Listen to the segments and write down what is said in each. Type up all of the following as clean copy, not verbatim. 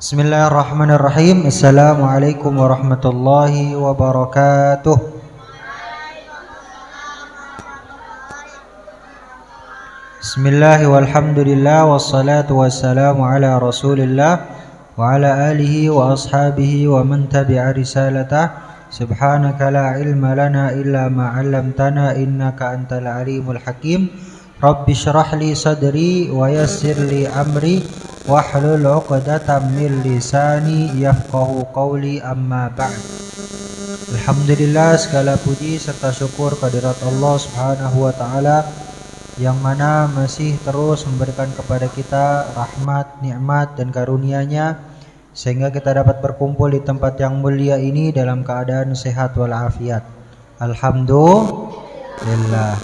Bismillahirrahmanirrahim. Assalamualaikum warahmatullahi wabarakatuh. Bismillah walhamdulillah wassalatu wassalamu ala rasulillah wa ala alihi wa ashabihi wa man tabi'a risalatah. Subhanaka la ilma lana illa ma 'allamtana innaka antal alimul hakim. Rabbi shrah li sadri wa yassir li amri wahlul 'uqdatam min lisani yafqahu qawli, amma ba'd. Alhamdulillah, segala puji serta syukur kehadirat Allah Subhanahu wa taala yang mana masih terus memberikan kepada kita rahmat, nikmat dan karunia-Nya sehingga kita dapat berkumpul di tempat yang mulia ini dalam keadaan sehat walafiat. Alhamdulillah.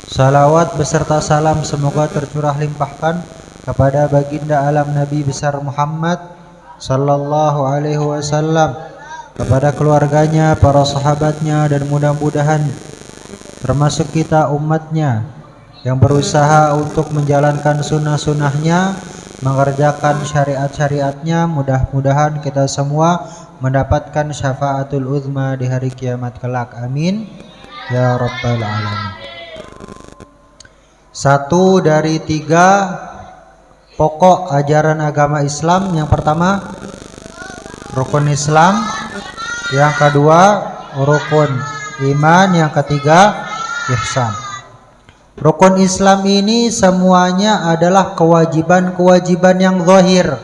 Salawat beserta salam semoga tercurah limpahkan kepada baginda alam Nabi besar Muhammad sallallahu alaihi wasallam, kepada keluarganya, para sahabatnya, dan mudah-mudahan termasuk kita umatnya yang berusaha untuk menjalankan sunnah-sunnahnya, mengerjakan syariat-syariatnya. Mudah-mudahan kita semua mendapatkan syafaatul uzma di hari kiamat kelak. Amin ya rabbal alamin. Satu dari tiga pokok ajaran agama Islam. Yang pertama rukun Islam, yang kedua rukun iman, yang ketiga ihsan. Rukun Islam ini semuanya adalah kewajiban-kewajiban yang zahir,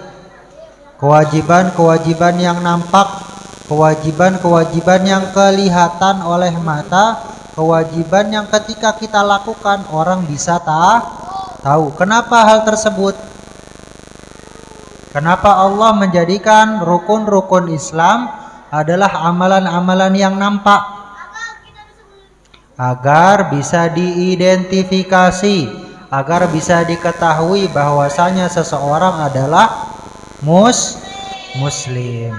kewajiban-kewajiban yang nampak, kewajiban-kewajiban yang kelihatan oleh mata, kewajiban yang ketika kita lakukan orang bisa tahu. Kenapa hal tersebut? Kenapa Allah menjadikan rukun-rukun Islam adalah amalan-amalan yang nampak? Agar bisa diidentifikasi, agar bisa diketahui bahwasanya seseorang adalah muslim.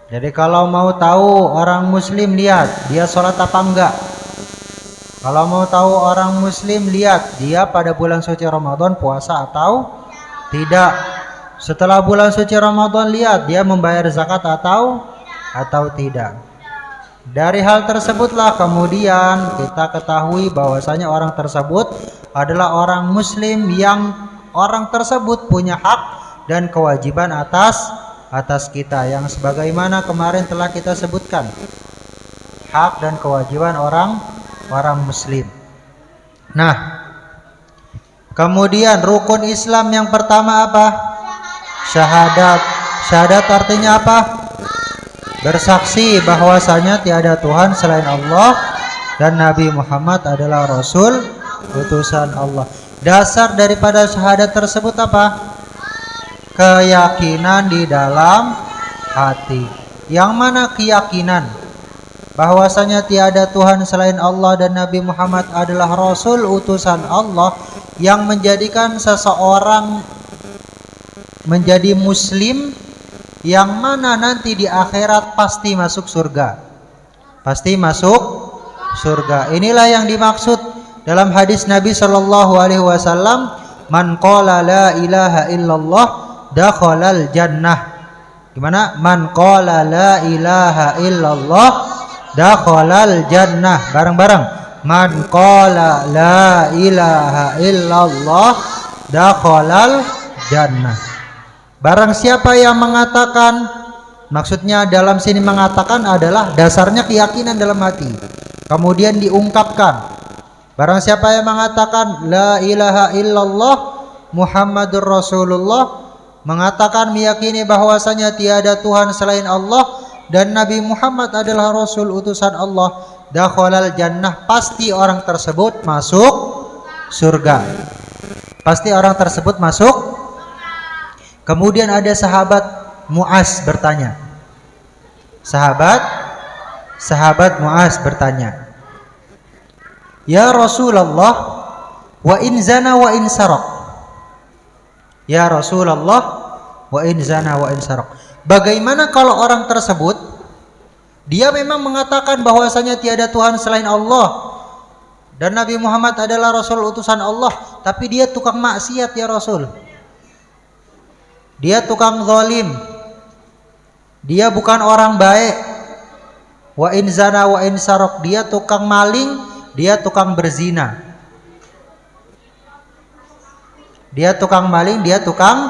Jadi kalau mau tahu orang muslim, lihat dia sholat apa enggak. Kalau mau tahu orang muslim, lihat dia pada bulan suci Ramadan puasa atau tidak. Setelah bulan suci Ramadan, lihat dia membayar zakat atau tidak. Dari hal tersebutlah kemudian kita ketahui bahwasanya orang tersebut adalah orang muslim yang orang tersebut punya hak dan kewajiban atas kita, yang sebagaimana kemarin telah kita sebutkan, hak dan kewajiban orang muslim. Nah, kemudian rukun Islam yang pertama apa? Syahadat. Syahadat artinya apa? Bersaksi bahwasanya tiada Tuhan selain Allah dan Nabi Muhammad adalah Rasul utusan Allah. Dasar daripada syahadat tersebut apa? Keyakinan di dalam hati. Yang mana keyakinan bahwasanya tiada Tuhan selain Allah dan Nabi Muhammad adalah Rasul utusan Allah, yang menjadikan seseorang menjadi muslim, yang mana nanti di akhirat pasti masuk surga. Pasti masuk surga. Inilah yang dimaksud dalam hadis Nabi sallallahu alaihi wasallam, man qala la ilaha illallah dakhalal jannah. Gimana? Man qala la ilaha illallah dakhalal jannah. Bareng-bareng. Man qala la ilaha illallah dakhalal jannah. Barang siapa yang mengatakan, maksudnya dalam sini mengatakan adalah dasarnya keyakinan dalam hati, kemudian diungkapkan. Barang siapa yang mengatakan la ilaha illallah Muhammadur Rasulullah, mengatakan meyakini bahwasanya tiada Tuhan selain Allah dan Nabi Muhammad adalah Rasul utusan Allah, dakhalal jannah, pasti orang tersebut masuk surga. Pasti orang tersebut masuk. Kemudian ada sahabat Mu'az bertanya. Sahabat Mu'az bertanya, ya Rasulullah, wa in zana wa in saraq. Ya Rasulullah, wa in zana wa in saraq. Bagaimana kalau orang tersebut dia memang mengatakan bahwasanya tiada Tuhan selain Allah dan Nabi Muhammad adalah Rasul utusan Allah, tapi dia tukang maksiat ya Rasul. dia tukang zalim, dia bukan orang baik. Wa in zana wa in sarok, dia tukang maling, dia tukang berzina. Dia tukang maling, dia tukang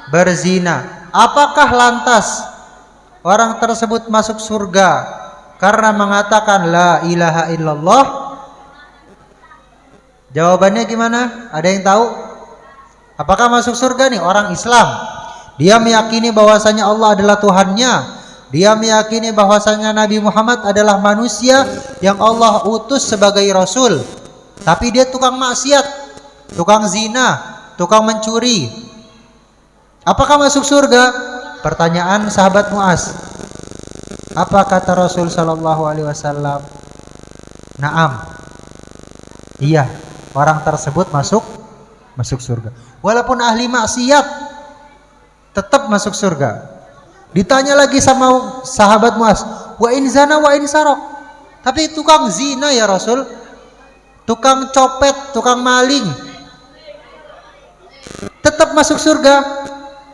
berzina. Apakah lantas orang tersebut masuk surga karena mengatakan la ilaha illallah? Jawabannya gimana? Ada yang tahu? Apakah masuk surga nih orang Islam? Dia meyakini bahwasanya Allah adalah Tuhannya. Dia meyakini bahwasanya Nabi Muhammad adalah manusia yang Allah utus sebagai Rasul. Tapi dia tukang maksiat, tukang zina, tukang mencuri. Apakah masuk surga? Pertanyaan sahabat Muaz. Apa kata Rasul sallallahu alaihi wasallam? Naam. Iya, orang tersebut masuk surga. Walaupun ahli maksiat tetap masuk surga. Ditanya lagi sama sahabat Muaz, wa in zana wa in sarok. Tapi tukang zina ya Rasul, tukang copet, tukang maling, tetap masuk surga.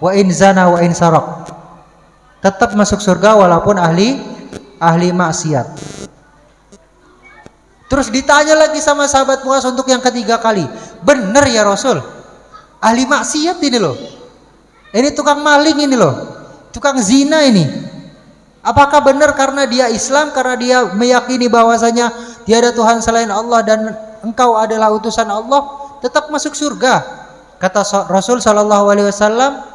Wa in zana wa in sarok, tetap masuk surga walaupun ahli maksiat. Terus ditanya lagi sama sahabat Muaz untuk yang ketiga kali, benar ya Rasul, ahli maksiat ini loh, ini tukang maling ini loh, tukang zina ini, apakah benar karena dia Islam, karena dia meyakini bahwasanya tiada Tuhan selain Allah dan engkau adalah utusan Allah, tetap masuk surga? Kata Rasul sallallahu alaihi wasallam,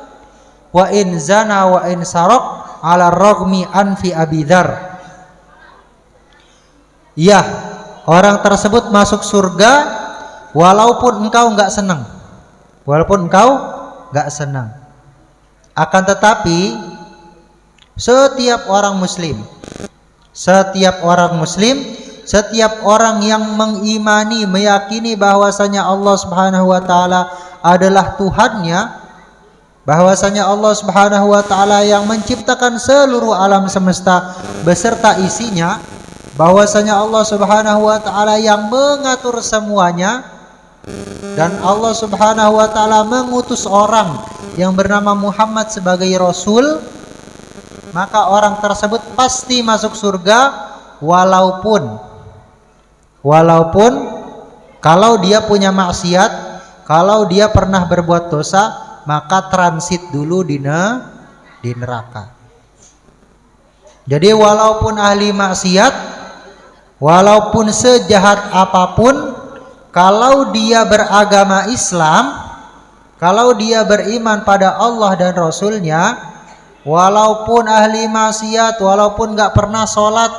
wa in zana wa in sarok ala rogmi anfi abidar. Ya, orang tersebut masuk surga walaupun engkau enggak senang. Walaupun engkau enggak senang. Akan tetapi setiap orang muslim, setiap orang yang mengimani, meyakini bahwasanya Allah Subhanahu wa taala adalah Tuhannya, bahwasanya Allah Subhanahu wa taala yang menciptakan seluruh alam semesta beserta isinya, bahwasanya Allah Subhanahu wa taala yang mengatur semuanya, dan Allah Subhanahu wa taala mengutus orang yang bernama Muhammad sebagai rasul, maka orang tersebut pasti masuk surga walaupun kalau dia punya maksiat, kalau dia pernah berbuat dosa, maka transit dulu di neraka. Jadi walaupun ahli maksiat, walaupun sejahat apapun, kalau dia beragama Islam, kalau dia beriman pada Allah dan Rasulnya, walaupun ahli maksiat, walaupun gak pernah sholat,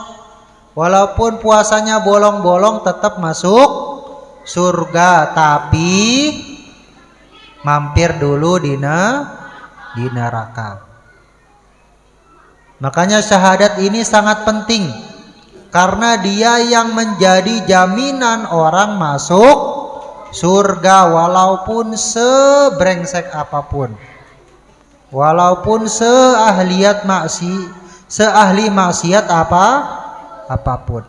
walaupun puasanya bolong-bolong, tetap masuk surga, tapi mampir dulu di neraka. Makanya syahadat ini sangat penting, karena dia yang menjadi jaminan orang masuk surga walaupun sebrengsek apapun, walaupun seahli maksiat apapun.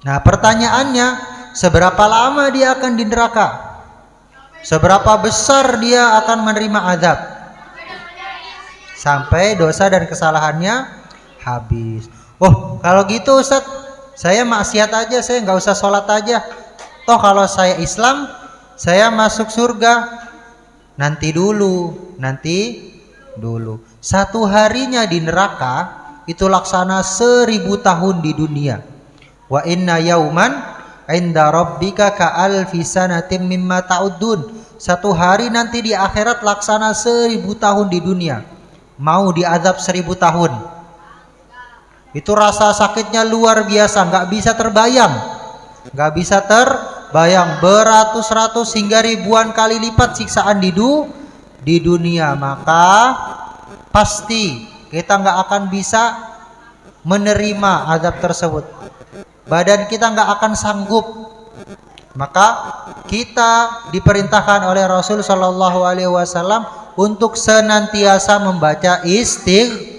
Nah, pertanyaannya, seberapa lama dia akan di neraka? Seberapa besar dia akan menerima azab? Sampai dosa dan kesalahannya habis. Oh, kalau gitu Ustaz, saya maksiat aja, saya nggak usah sholat aja. Toh kalau saya Islam, saya masuk surga. Nanti dulu. Satu harinya di neraka itu laksana 1000 tahun di dunia. Wa inna yauman inda rabbika ka'alfi sanatin mimma ta'uddun. Satu hari nanti di akhirat laksana 1000 tahun di dunia. Mau diazab 1000 tahun. Itu rasa sakitnya luar biasa, nggak bisa terbayang. Beratus-ratus hingga ribuan kali lipat siksaan di dunia. Maka pasti kita nggak akan bisa menerima azab tersebut. Badan kita nggak akan sanggup. Maka kita diperintahkan oleh Rasul Shallallahu Alaihi Wasallam untuk senantiasa membaca istighfar,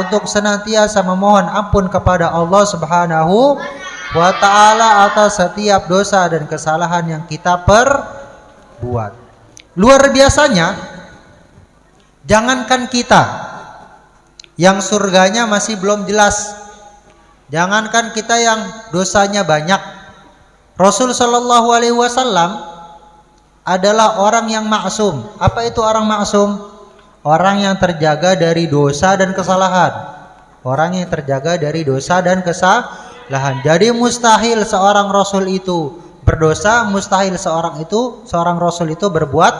untuk senantiasa memohon ampun kepada Allah Subhanahu wa Ta'ala atas setiap dosa dan kesalahan yang kita perbuat. Luar biasanya, jangankan kita yang surganya masih belum jelas, jangankan kita yang dosanya banyak, Rasul Shallallahu Alaihi Wasallam adalah orang yang maksum. Apa itu orang maksum? Orang yang terjaga dari dosa dan kesalahan. Orang yang terjaga dari dosa dan kesalahan. Jadi mustahil seorang Rasul itu berdosa, mustahil seorang Rasul itu berbuat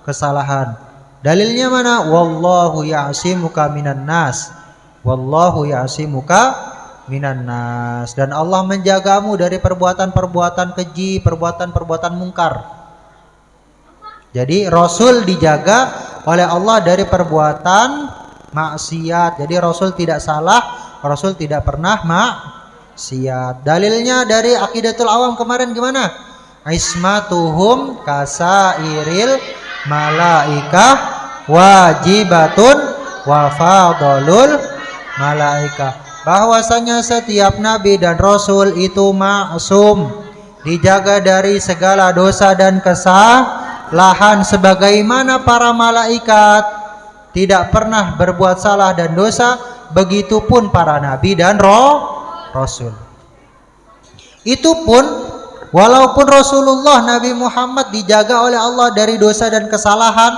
kesalahan. Dalilnya mana? Wallahu ya'simuka minan nas. Wallahu ya'simuka minan nas. Dan Allah menjagamu dari perbuatan-perbuatan keji, perbuatan-perbuatan mungkar. Jadi Rasul dijaga oleh Allah dari perbuatan maksiat. Jadi Rasul tidak salah, Rasul tidak pernah maksiat. Dalilnya dari Aqidatul Awam kemarin gimana? Ismatuhum kasairil malaikah wajibatun wa fadlul malaikah. Bahwasanya setiap nabi dan rasul itu maksum, dijaga dari segala dosa dan kesalahan sebagaimana para malaikat tidak pernah berbuat salah dan dosa, begitupun para nabi dan rasul. Itu pun walaupun Rasulullah Nabi Muhammad dijaga oleh Allah dari dosa dan kesalahan,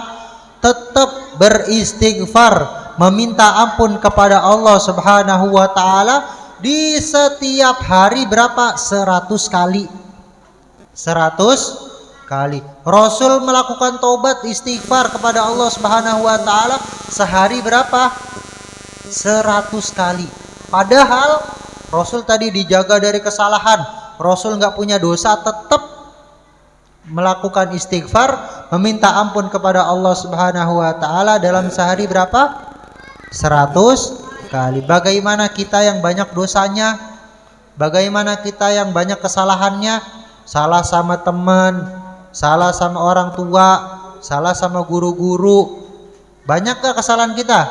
tetap beristighfar, meminta ampun kepada Allah Subhanahu wa taala di setiap hari berapa? 100 kali. 100 kali. Rasul melakukan taubat istighfar kepada Allah Subhanahu wa taala sehari berapa? 100 kali. Padahal Rasul tadi dijaga dari kesalahan, Rasul nggak punya dosa, tetap melakukan istighfar, meminta ampun kepada Allah Subhanahu wa taala dalam sehari berapa? 100 kali. Bagaimana kita yang banyak dosanya? Bagaimana kita yang banyak kesalahannya? Salah sama teman, salah sama orang tua, salah sama guru-guru. Banyak gak kesalahan kita?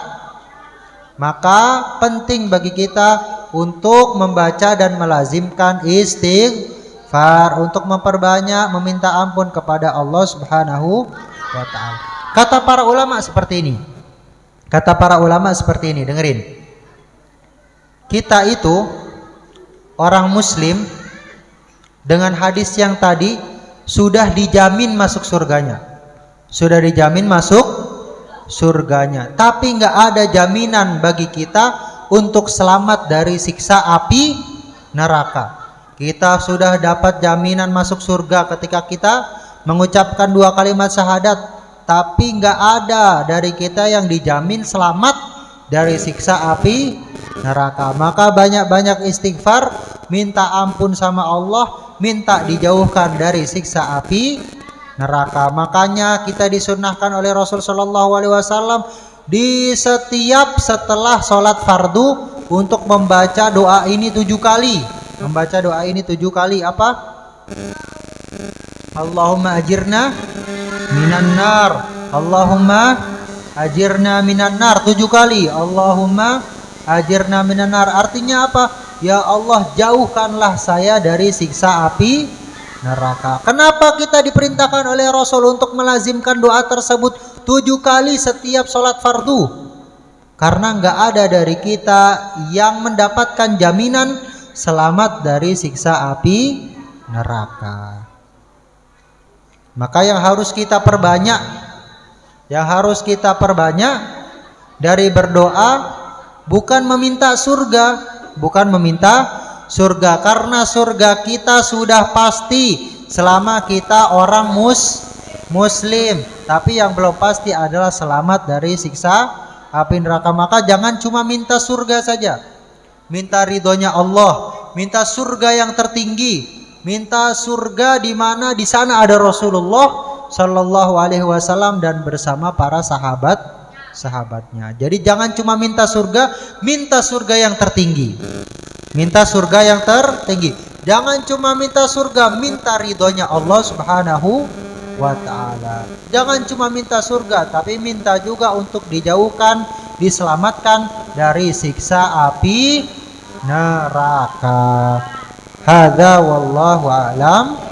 Maka penting bagi kita untuk membaca dan melazimkan istighfar, untuk memperbanyak meminta ampun kepada Allah Subhanahu wa taala. Kata para ulama seperti ini. Kata para ulama seperti ini, dengerin. Kita itu orang muslim dengan hadis yang tadi sudah dijamin masuk surganya. Sudah dijamin masuk surganya. Tapi nggak ada jaminan bagi kita untuk selamat dari siksa api neraka. Kita sudah dapat jaminan masuk surga ketika kita mengucapkan 2 kalimat syahadat, tapi nggak ada dari kita yang dijamin selamat dari siksa api neraka. Maka banyak-banyak istighfar, minta ampun sama Allah, minta dijauhkan dari siksa api neraka. Makanya kita disunnahkan oleh Rasul Shallallahu Alaihi Wasallam di setiap setelah sholat fardu untuk membaca doa ini 7 kali. Membaca doa ini 7 kali apa? Allahumma ajirna minan nar. Allahumma ajirna minan nar 7 kali. Allahumma ajirna minan nar. Artinya apa? Ya Allah, jauhkanlah saya dari siksa api neraka. Kenapa kita diperintahkan oleh Rasul untuk melazimkan doa tersebut 7 kali setiap sholat fardu? Karena nggak ada dari kita yang mendapatkan jaminan selamat dari siksa api neraka. Maka yang harus kita perbanyak, dari berdoa bukan meminta surga, karena surga kita sudah pasti selama kita orang muslim. Tapi yang belum pasti adalah selamat dari siksa api neraka. Maka jangan cuma minta surga saja, minta ridhonya Allah, minta surga yang tertinggi, minta surga di mana di sana ada Rasulullah Shallallahu Alaihi Wasallam dan bersama para sahabatnya. Jadi jangan cuma minta surga yang tertinggi, minta surga yang tertinggi. Jangan cuma minta surga, minta ridhonya Allah Subhanahu wa ta'ala. Jangan cuma minta surga, tapi minta juga untuk dijauhkan, diselamatkan dari siksa api neraka. Hadza wallahu a'lam.